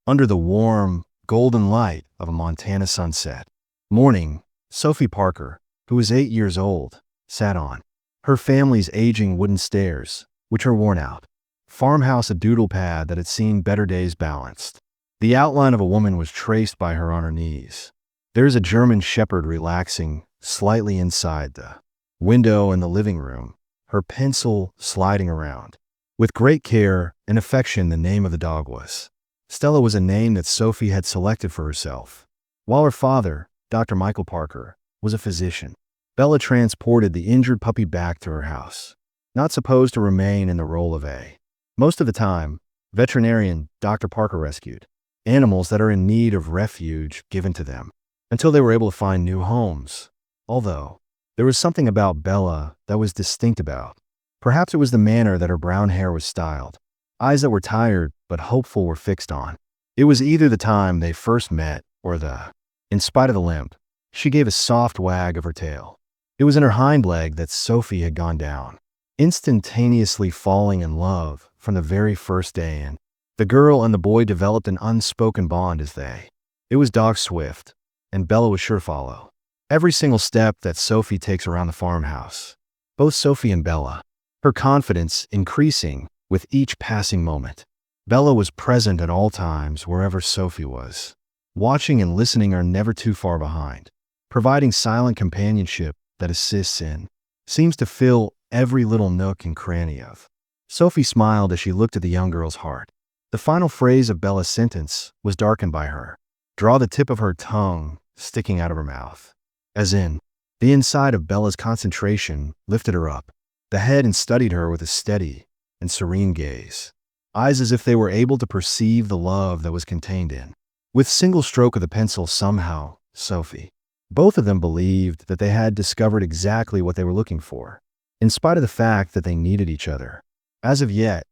under the warm, golden light of a Montana sunset. Morning, Sophie Parker, who was 8 years old, sat on her family's aging wooden stairs, which are worn out. Farmhouse, a doodle pad that had seen better days balanced. The outline of a woman was traced by her on her knees. There's a German shepherd relaxing slightly inside the window in the living room, her pencil sliding around. With great care and affection, the name of the dog was. Stella was a name that Sophie had selected for herself. While her father, Dr. Michael Parker, was a physician, Bella transported the injured puppy back to her house. Not supposed to remain in the role of a. Most of the time, veterinarian Dr. Parker rescued animals that are in need of refuge given to them until they were able to find new homes. Although, there was something about Bella that was distinct about. Perhaps it was the manner that her brown hair was styled. Eyes that were tired but hopeful were fixed on. It was either the time they first met or the. In spite of the limp, she gave a soft wag of her tail. It was in her hind leg that Sophie had gone down, instantaneously falling in love from the very first day, and the girl and the boy developed an unspoken bond as they. It was dog swift, and Bella was sure to follow every single step that Sophie takes around the farmhouse. Both Sophie and Bella, her confidence increasing with each passing moment. Bella was present at all times wherever Sophie was. Watching and listening are never too far behind, providing silent companionship that assists in, seems to fill every little nook and cranny of. Sophie smiled as she looked at the young girl's heart. The final phrase of Bella's sentence was darkened by her. Draw the tip of her tongue sticking out of her mouth. As in, the inside of Bella's concentration lifted her up, the head, and studied her with a steady and serene gaze. Eyes as if they were able to perceive the love that was contained in. With single stroke of the pencil, somehow, Sophie. Both of them believed that they had discovered exactly what they were looking for, in spite of the fact that they needed each other. As of yet,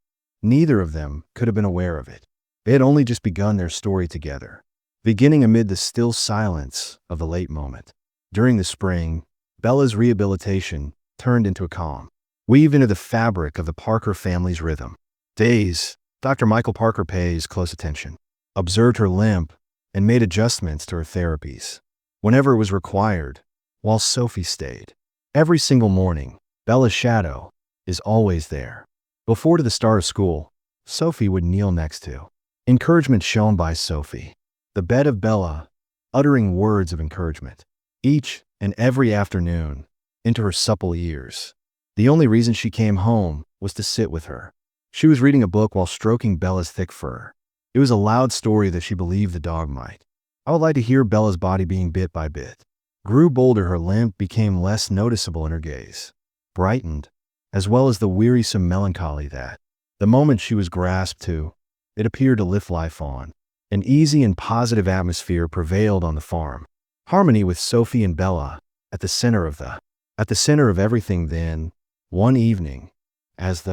neither of them could have been aware of it. They had only just begun their story together, beginning amid the still silence of the late moment. During the spring, Bella's rehabilitation turned into a calm, weaved into the fabric of the Parker family's rhythm. Days, Dr. Michael Parker pays close attention, observed her limp, and made adjustments to her therapies whenever it was required, while Sophie stayed. Every single morning, Bella's shadow is always there. Before to the start of school, Sophie would kneel next to. Encouragement shown by Sophie. The bed of Bella, uttering words of encouragement, each and every afternoon, into her supple ears. The only reason she came home was to sit with her. She was reading a book while stroking Bella's thick fur. It was a loud story that she believed the dog might. I would like to hear Bella's body being bit by bit. Grew bolder, her limp became less noticeable in her gaze. Brightened, as well as the wearisome melancholy that, the moment she was grasped to, it appeared to lift life on. An easy and positive atmosphere prevailed on the farm. Harmony with Sophie and Bella at the center of everything. Then, one evening, as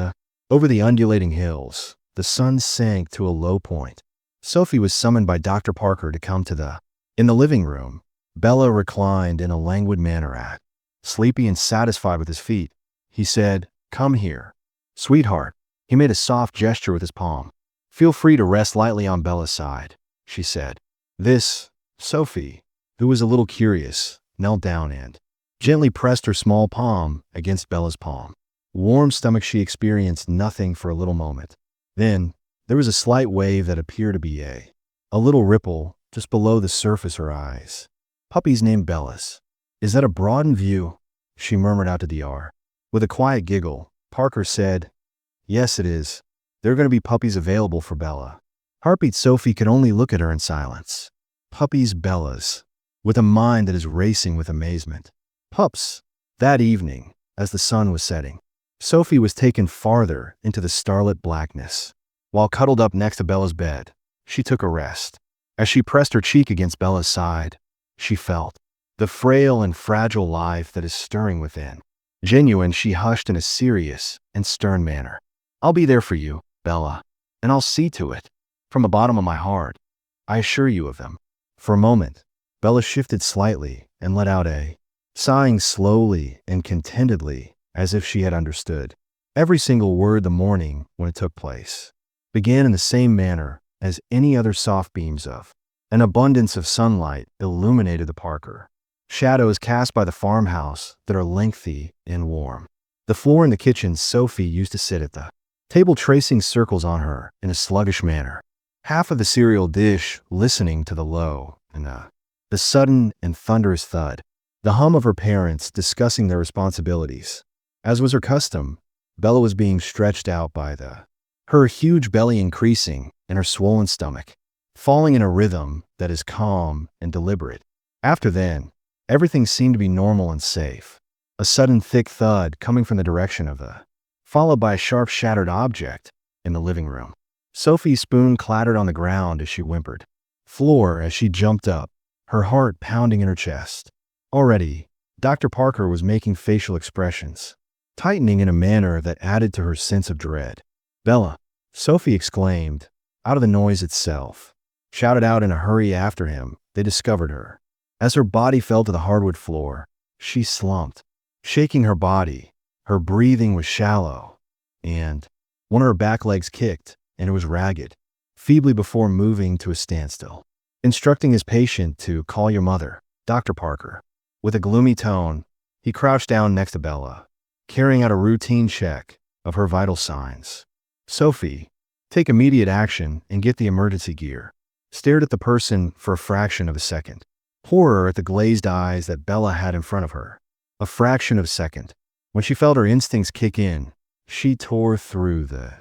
over the undulating hills, the sun sank to a low point. Sophie was summoned by Dr. Parker to come to in the living room. Bella reclined in a languid manner at. Sleepy and satisfied with his feet, he said, "Come here, sweetheart." He made a soft gesture with his palm. "Feel free to rest lightly on Bella's side," she said. Sophie, who was a little curious, knelt down and gently pressed her small palm against Bella's palm. Warm stomach, she experienced nothing for a little moment. Then, there was a slight wave that appeared to be a little ripple just below the surface of her eyes. "Puppies named Bellas. Is that a broadened view?" she murmured out to Dr. With a quiet giggle, Parker said, "Yes, it is. There are going to be puppies available for Bella." Heartbeat. Sophie could only look at her in silence. Puppies, Bellas, with a mind that is racing with amazement. Pups. That evening, as the sun was setting, Sophie was taken farther into the starlit blackness. While cuddled up next to Bella's bed, she took a rest. As she pressed her cheek against Bella's side, she felt the frail and fragile life that is stirring within. Genuine, she hushed in a serious and stern manner. "I'll be there for you, Bella, and I'll see to it. From the bottom of my heart, I assure you of them." For a moment, Bella shifted slightly and let out a sighing slowly and contentedly, as if she had understood. Every single word. The morning when it took place began in the same manner as any other soft beams of. An abundance of sunlight illuminated the Parker. Shadows cast by the farmhouse that are lengthy and warm. The floor in the kitchen, Sophie used to sit at the table tracing circles on her in a sluggish manner. Half of the cereal dish listening to the low and the sudden and thunderous thud. The hum of her parents discussing their responsibilities. As was her custom, Bella was being stretched out by her huge belly increasing and her swollen stomach, falling in a rhythm that is calm and deliberate. After then, everything seemed to be normal and safe. A sudden thick thud coming from the direction of followed by a sharp shattered object in the living room. Sophie's spoon clattered on the ground as she whimpered. Floor as she jumped up, her heart pounding in her chest. Already, Dr. Parker was making facial expressions, tightening in a manner that added to her sense of dread. Bella, Sophie exclaimed, out of the noise itself. Shouted out in a hurry after him, they discovered her. As her body fell to the hardwood floor, she slumped, shaking her body. Her breathing was shallow, and one of her back legs kicked, and it was ragged, feebly before moving to a standstill. Instructing his patient to call your mother, Dr. Parker. With a gloomy tone, he crouched down next to Bella, carrying out a routine check of her vital signs. Sophie, take immediate action and get the emergency gear. Stared at the person for a fraction of a second. Horror at the glazed eyes that Bella had in front of her. A fraction of a second. When she felt her instincts kick in, she tore through the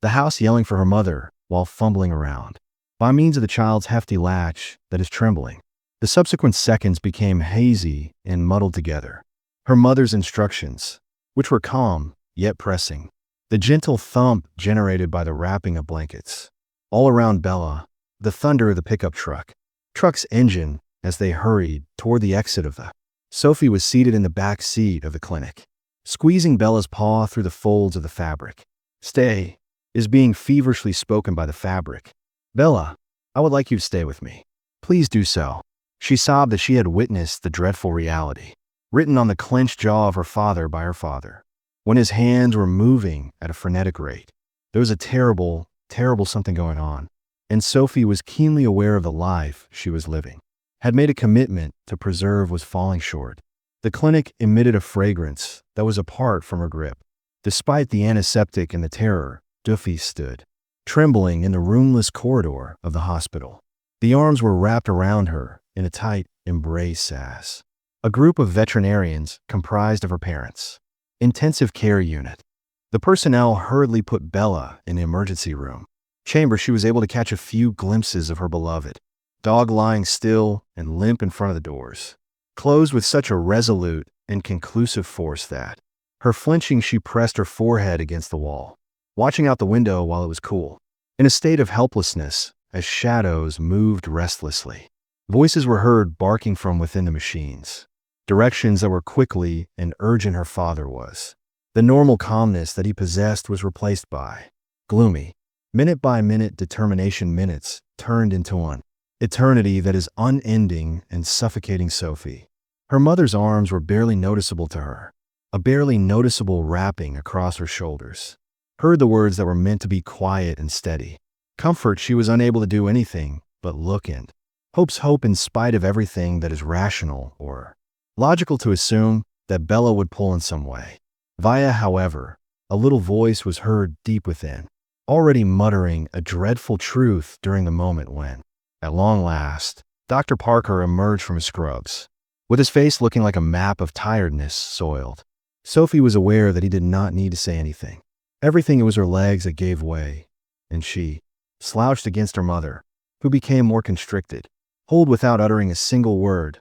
house yelling for her mother while fumbling around. By means of the child's hefty latch that is trembling, the subsequent seconds became hazy and muddled together. Her mother's instructions, which were calm yet pressing. The gentle thump generated by the wrapping of blankets. All around Bella, the thunder of the pickup truck's engine as they hurried toward the exit of the. Sophie was seated in the back seat of the clinic, squeezing Bella's paw through the folds of the fabric. Stay is being feverishly spoken by the fabric. Bella, I would like you to stay with me. Please do so. She sobbed as she had witnessed the dreadful reality, written on the clenched jaw of her father by her father. When his hands were moving at a frenetic rate, there was a terrible, terrible something going on, and Sophie was keenly aware of the life she was living. Had made a commitment to preserve was falling short. The clinic emitted a fragrance that was apart from her grip. Despite the antiseptic and the terror, Duffy stood, trembling in the roomless corridor of the hospital. The arms were wrapped around her in a tight embrace as a group of veterinarians comprised of her parents. Intensive care unit. The personnel hurriedly put Bella in the emergency room. Chamber, she was able to catch a few glimpses of her beloved dog lying still and limp in front of the doors, closed with such a resolute and conclusive force that, her flinching, she pressed her forehead against the wall, watching out the window while it was cool, in a state of helplessness as shadows moved restlessly. Voices were heard barking from within the machines. Directions that were quickly and urgent her father was. The normal calmness that he possessed was replaced by gloomy, minute-by-minute determination. Minutes turned into one eternity that is unending and suffocating Sophie. Her mother's arms were barely noticeable to her, a barely noticeable wrapping across her shoulders. Heard the words that were meant to be quiet and steady. Comfort, she was unable to do anything but look, and hope's hope in spite of everything that is rational or logical to assume that Bella would pull in some way. Via, however, a little voice was heard deep within, already muttering a dreadful truth during the moment when, at long last, Dr. Parker emerged from his scrubs, with his face looking like a map of tiredness soiled. Sophie was aware that he did not need to say anything. Everything, it was her legs that gave way, and she slouched against her mother, who became more constricted, hold without uttering a single word.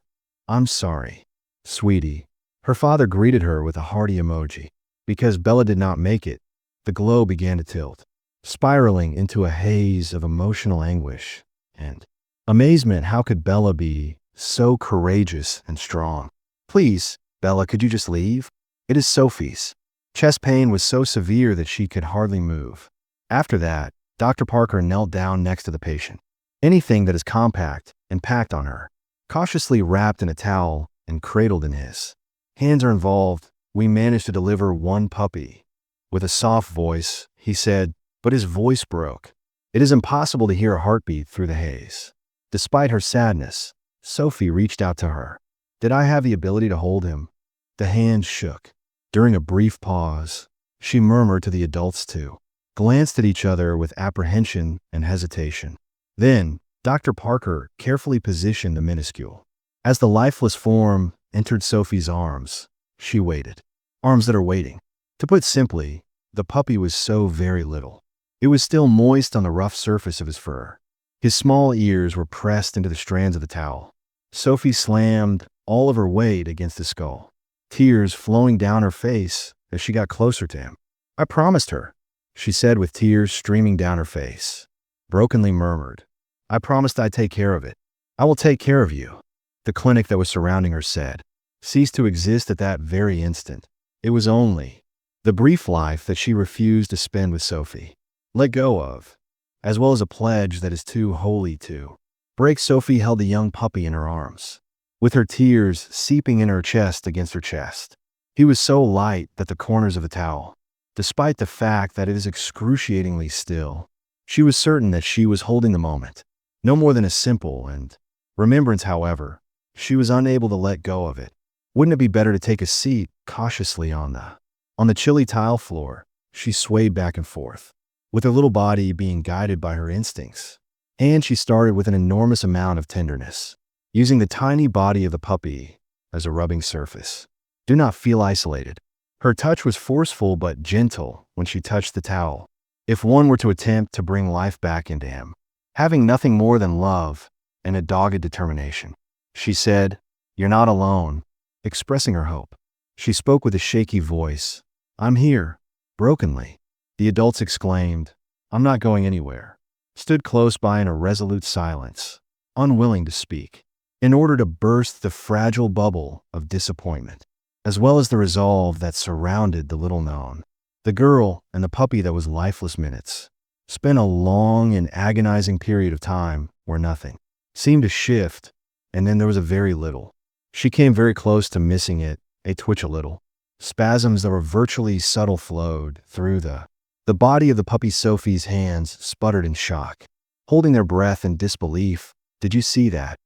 I'm sorry, sweetie. Her father greeted her with a hearty emoji. Because Bella did not make it, the glow began to tilt, spiraling into a haze of emotional anguish and amazement. How could Bella be so courageous and strong? Please, Bella, could you just leave? It is Sophie's. Chest pain was so severe that she could hardly move. After that, Dr. Parker knelt down next to the patient. Anything that is compact and packed on her, cautiously wrapped in a towel and cradled in his. Hands are involved. We managed to deliver one puppy. With a soft voice, he said, but his voice broke. It is impossible to hear a heartbeat through the haze. Despite her sadness, Sophie reached out to her. Did I have the ability to hold him? The hand shook. During a brief pause, she murmured to the adults too, glanced at each other with apprehension and hesitation. Then, Dr. Parker carefully positioned the minuscule. As the lifeless form entered Sophie's arms, she waited. Arms that are waiting. To put simply, the puppy was so very little. It was still moist on the rough surface of his fur. His small ears were pressed into the strands of the towel. Sophie slammed all of her weight against the skull, tears flowing down her face as she got closer to him. I promised her, she said with tears streaming down her face. Brokenly murmured, I promised I'd take care of it. I will take care of you. The clinic that was surrounding her said, ceased to exist at that very instant. It was only the brief life that she refused to spend with Sophie. Let go of, as well as a pledge that is too holy to break. Sophie held the young puppy in her arms, with her tears seeping in her chest against her chest. He was so light that the corners of the towel, despite the fact that it is excruciatingly still, she was certain that she was holding the moment, no more than a simple and remembrance. However, she was unable to let go of it. Wouldn't it be better to take a seat cautiously on the chilly tile floor? She swayed back and forth, with her little body being guided by her instincts. And she started with an enormous amount of tenderness, using the tiny body of the puppy as a rubbing surface. Do not feel isolated. Her touch was forceful but gentle when she touched the towel. If one were to attempt to bring life back into him, having nothing more than love and a dogged determination. She said, You're not alone, expressing her hope. She spoke with a shaky voice. I'm here, brokenly. The adults exclaimed, I'm not going anywhere, stood close by in a resolute silence, unwilling to speak, in order to burst the fragile bubble of disappointment, as well as the resolve that surrounded the little known. The girl and the puppy that was lifeless minutes spent a long and agonizing period of time where nothing seemed to shift, and then there was a very little. She came very close to missing it, a twitch a little. Spasms that were virtually subtle flowed through the body of the puppy. Sophie's hands sputtered in shock, holding their breath in disbelief. Did you see that?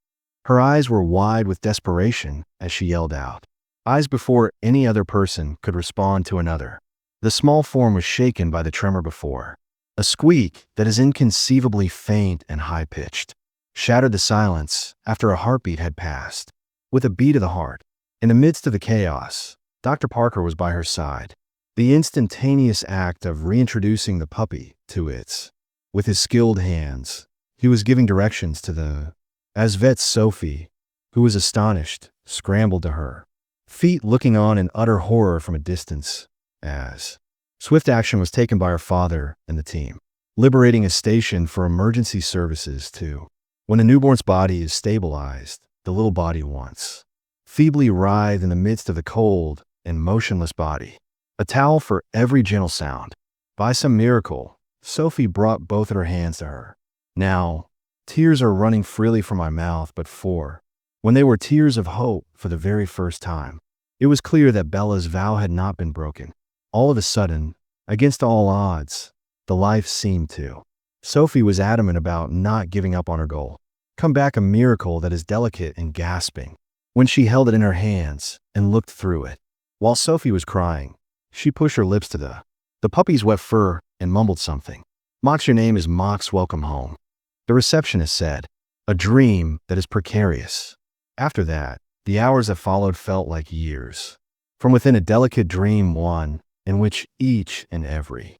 Her eyes were wide with desperation as she yelled out. Eyes before any other person could respond to another. The small form was shaken by the tremor before. A squeak that is inconceivably faint and high-pitched shattered the silence after a heartbeat had passed. With a beat of the heart, in the midst of the chaos, Dr. Parker was by her side. The instantaneous act of reintroducing the puppy to its, with his skilled hands, he was giving directions to the, as vet Sophie, who was astonished, scrambled to her feet, looking on in utter horror from a distance, as swift action was taken by her father and the team, liberating a station for emergency services too. When a newborn's body is stabilized, the little body once feebly writhed in the midst of the cold and motionless body. A towel for every gentle sound. By some miracle, Sophie brought both of her hands to her. Now, tears are running freely from my mouth, but when they were tears of hope for the very first time, it was clear that Bella's vow had not been broken. All of a sudden, against all odds, the life seemed to. Sophie was adamant about not giving up on her goal. Come back, a miracle that is delicate and gasping. When she held it in her hands and looked through it, while Sophie was crying, she pushed her lips to the puppy's wet fur and mumbled something. Mox, your name is Mox, welcome home, the receptionist said. A dream that is precarious. After that, the hours that followed felt like years. From within a delicate dream, one in which each and every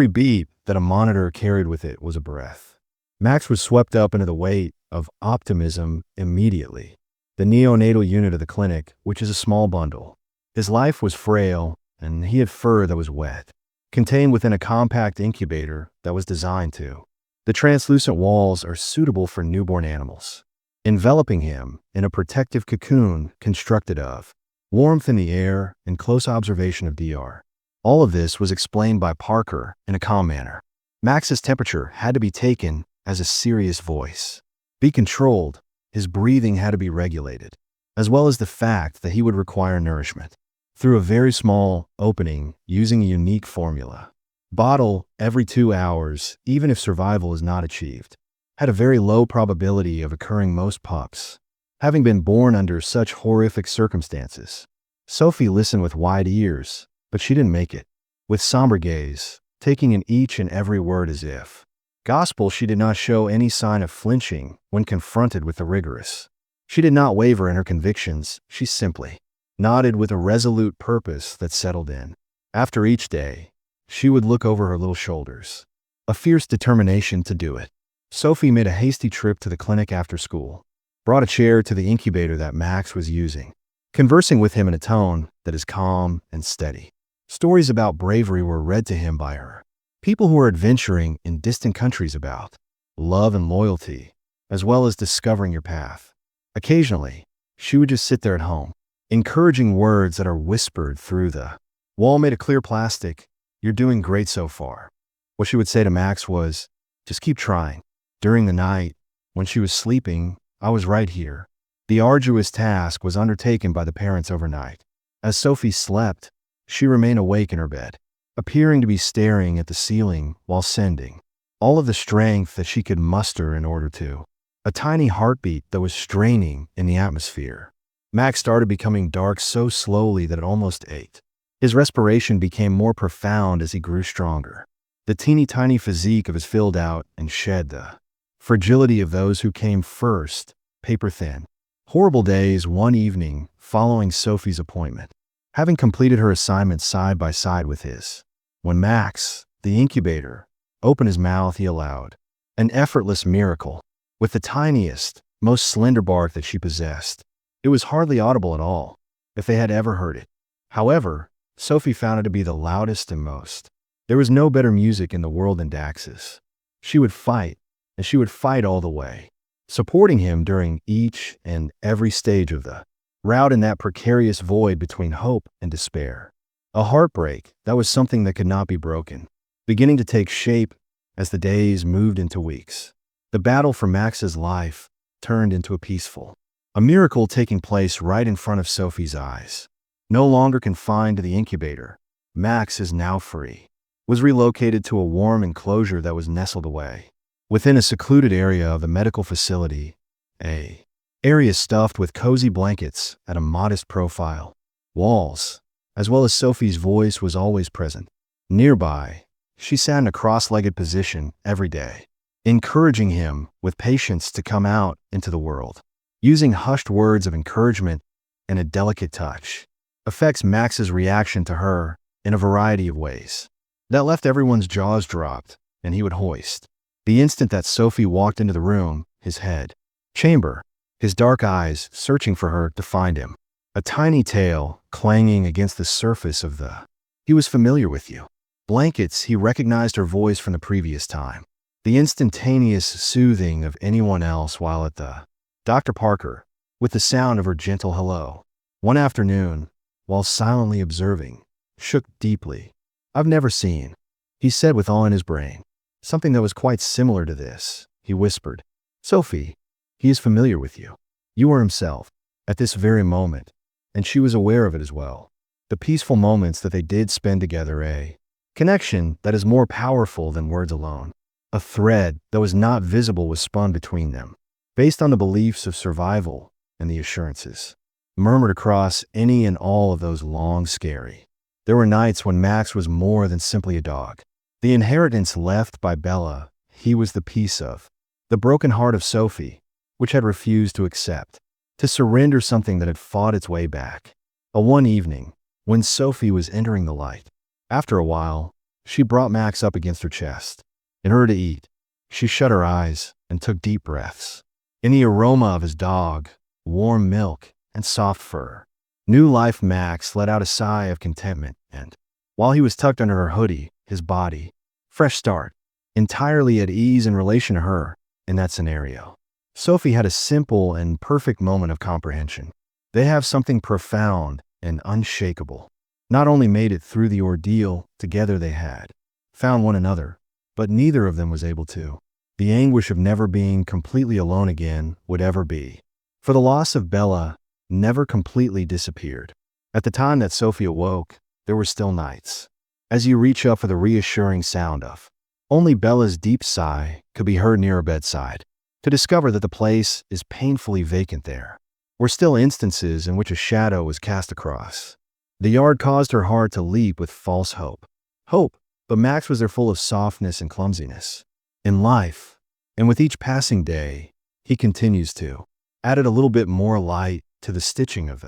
beat that a monitor carried with it was a breath. Max was swept up into the weight of optimism immediately. The neonatal unit of the clinic, which is a small bundle. His life was frail, and he had fur that was wet, contained within a compact incubator that was designed to. The translucent walls are suitable for newborn animals, enveloping him in a protective cocoon constructed of warmth in the air and close observation of DR. All of this was explained by Parker in a calm manner. Max's temperature had to be taken as a serious voice. Be controlled, his breathing had to be regulated, as well as the fact that he would require nourishment through a very small opening using a unique formula. Bottle every 2 hours, even if survival is not achieved. Had a very low probability of occurring most pups, having been born under such horrific circumstances. Sophie listened with wide ears, but she didn't make it. With somber gaze, taking in each and every word as if gospel, she did not show any sign of flinching when confronted with the rigorous. She did not waver in her convictions, she simply nodded with a resolute purpose that settled in. After each day, she would look over her little shoulders, a fierce determination to do it. Sophie made a hasty trip to the clinic after school, brought a chair to the incubator that Max was using, conversing with him in a tone that is calm and steady. Stories about bravery were read to him by her. People who were adventuring in distant countries about love and loyalty, as well as discovering your path. Occasionally, she would just sit there at home, encouraging words that are whispered through the wall made of clear plastic. You're doing great so far. What she would say to Max was, just keep trying. During the night, when she was sleeping, I was right here. The arduous task was undertaken by the parents overnight. As Sophie slept, she remained awake in her bed, appearing to be staring at the ceiling while sending all of the strength that she could muster in order to a tiny heartbeat that was straining in the atmosphere. Max started becoming dark so slowly that it almost ached. His respiration became more profound as he grew stronger. The teeny-tiny physique of his filled out and shed the fragility of those who came first, paper-thin. Horrible days one evening following Sophie's appointment, having completed her assignment side by side with his. When Max, the incubator, opened his mouth, he allowed an effortless miracle with the tiniest, most slender bark that she possessed. It was hardly audible at all, if they had ever heard it. However, Sophie found it to be the loudest and most. There was no better music in the world than Dax's. She would fight, and she would fight all the way, supporting him during each and every stage of the route in that precarious void between hope and despair. A heartbreak that was something that could not be broken, beginning to take shape as the days moved into weeks. The battle for Max's life turned into a miracle taking place right in front of Sophie's eyes. No longer confined to the incubator, Max is now free, was relocated to a warm enclosure that was nestled away within a secluded area of the medical facility, a area stuffed with cozy blankets at a modest profile. Walls, as well as Sophie's voice, was always present. Nearby, she sat in a cross-legged position every day, encouraging him with patience to come out into the world, using hushed words of encouragement and a delicate touch. Affects Max's reaction to her in a variety of ways that left everyone's jaws dropped, and he would hoist. The instant that Sophie walked into the room, his head chamber, his dark eyes searching for her to find him, a tiny tail clanging against the surface of the he was familiar with you. Blankets, he recognized her voice from the previous time. The instantaneous soothing of anyone else while at the Dr. Parker, with the sound of her gentle hello. One afternoon, while silently observing, shook deeply. I've never seen, he said with awe in his brain, something that was quite similar to this. He whispered, Sophie, he is familiar with you. You are himself, at this very moment, and she was aware of it as well. The peaceful moments that they did spend together, a connection that is more powerful than words alone. A thread that was not visible was spun between them, based on the beliefs of survival and the assurances murmured across any and all of those long, scary. There were nights when Max was more than simply a dog. The inheritance left by Bella, he was the piece of the broken heart of Sophie, which had refused to accept, to surrender something that had fought its way back. One evening, when Sophie was entering the light, after a while, she brought Max up against her chest. In order to eat, she shut her eyes and took deep breaths. In the aroma of his dog, warm milk, and soft fur, new life, Max let out a sigh of contentment, and while he was tucked under her hoodie, his body, fresh start, entirely at ease in relation to her in that scenario. Sophie had a simple and perfect moment of comprehension. They have something profound and unshakable. Not only made it through the ordeal, together they had found one another, but neither of them was able to. The anguish of never being completely alone again would ever be. For the loss of Bella never completely disappeared. At the time that Sophie awoke, there were still nights as you reach up for the reassuring sound of. Only Bella's deep sigh could be heard near her bedside, to discover that the place is painfully vacant there. Were still instances in which a shadow was cast across. The yard caused her heart to leap with false hope. Hope, but Max was there full of softness and clumsiness. In life, and with each passing day, he continues to added a little bit more light to the stitching of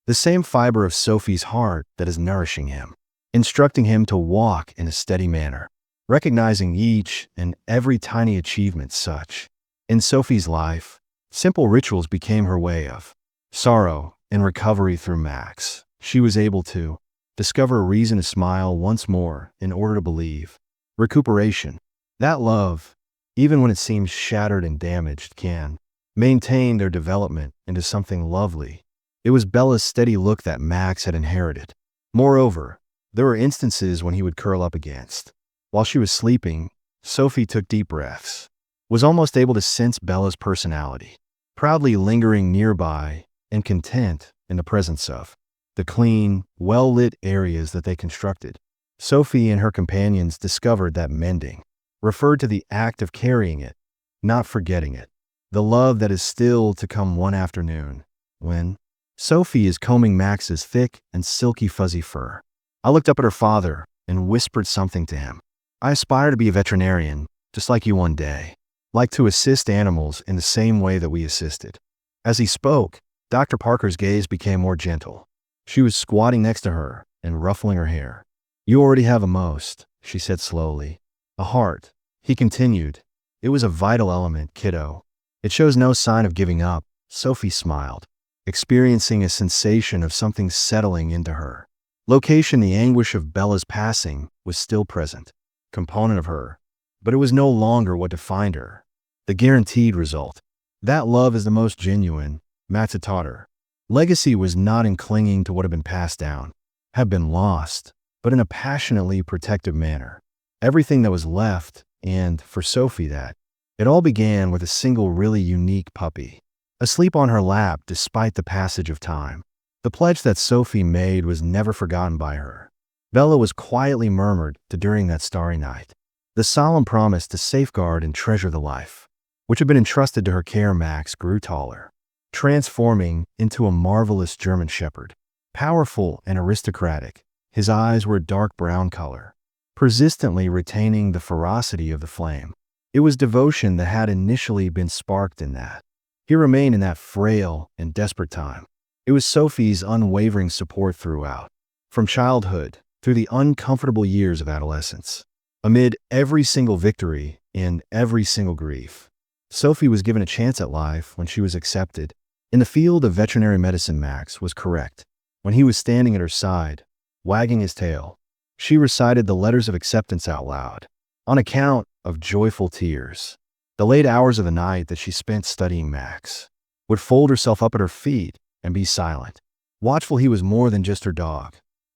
the same fiber of Sophie's heart that is nourishing him, instructing him to walk in a steady manner, recognizing each and every tiny achievement such. In Sophie's life, simple rituals became her way of sorrow and recovery through Max. She was able to discover a reason to smile once more in order to believe. Recuperation. That love, even when it seems shattered and damaged, can maintain their development into something lovely. It was Bella's steady look that Max had inherited. Moreover, there were instances when he would curl up against. While she was sleeping, Sophie took deep breaths, was almost able to sense Bella's personality, proudly lingering nearby and content in the presence of the clean, well-lit areas that they constructed. Sophie and her companions discovered that mending referred to the act of carrying it, not forgetting it. The love that is still to come one afternoon, when Sophie is combing Max's thick and silky fuzzy fur. I looked up at her father and whispered something to him. I aspire to be a veterinarian, just like you one day. Like to assist animals in the same way that we assisted. As he spoke, Dr. Parker's gaze became more gentle. She was squatting next to her and ruffling her hair. You already have a most, she said slowly. A heart, he continued. It was a vital element, kiddo. It shows no sign of giving up. Sophie smiled, experiencing a sensation of something settling into her. Location, the anguish of Bella's passing was still present, component of her, but it was no longer what defined her. The guaranteed result. That love is the most genuine, Max had taught her. Legacy was not in clinging to what had been passed down, had been lost, but in a passionately protective manner. Everything that was left, and, for Sophie, that it all began with a single really unique puppy, asleep on her lap despite the passage of time. The pledge that Sophie made was never forgotten by her. Bella was quietly murmured to during that starry night. The solemn promise to safeguard and treasure the life, which had been entrusted to her care. Max grew taller, transforming into a marvelous German shepherd. Powerful and aristocratic, his eyes were a dark brown color, persistently retaining the ferocity of the flame. It was devotion that had initially been sparked in that. He remained in that frail and desperate time. It was Sophie's unwavering support throughout, from childhood through the uncomfortable years of adolescence. Amid every single victory and every single grief, Sophie was given a chance at life when she was accepted. In the field of veterinary medicine, Max was correct. When he was standing at her side, wagging his tail, she recited the letters of acceptance out loud, on account of joyful tears. The late hours of the night that she spent studying Max would fold herself up at her feet and be silent. Watchful, he was more than just her dog.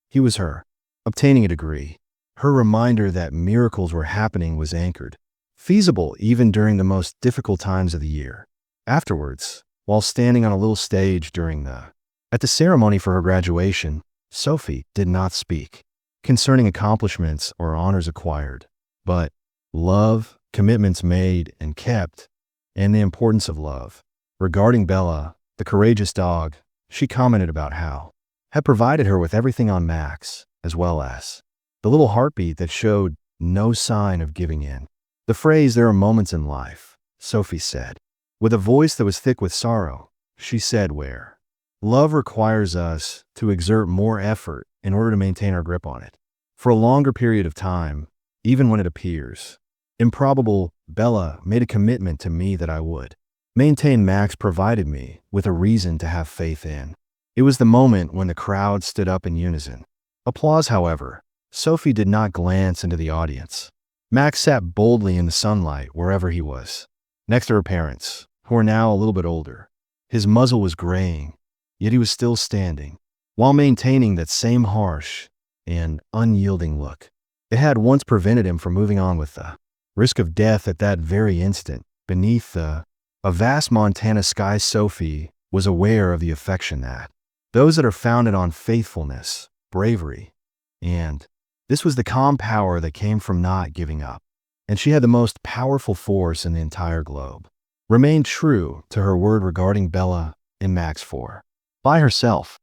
He was her, obtaining a degree. Her reminder that miracles were happening was anchored, feasible even during the most difficult times of the year. Afterwards, while standing on a little stage at the ceremony for her graduation, Sophie did not speak concerning accomplishments or honors acquired, but love, commitments made and kept, and the importance of love. Regarding Bella, the courageous dog, she commented about how had provided her with everything on Max, as well as the little heartbeat that showed no sign of giving in. The phrase, "there are moments in life," Sophie said, with a voice that was thick with sorrow. She said, where love requires us to exert more effort in order to maintain our grip on it for a longer period of time, even when it appears improbable. Bella made a commitment to me that I would maintain. Max provided me with a reason to have faith in. It was the moment when the crowd stood up in unison. Applause, however. Sophie did not glance into the audience. Max sat boldly in the sunlight wherever he was, next to her parents, who were now a little bit older. His muzzle was graying, yet he was still standing, while maintaining that same harsh and unyielding look. It had once prevented him from moving on with the risk of death at that very instant. Beneath a vast Montana sky, Sophie was aware of the affection that those that are founded on faithfulness, bravery, and This was the calm power that came from not giving up, and she had the most powerful force in the entire globe. Remained true to her word regarding Bella and Max 4. By herself,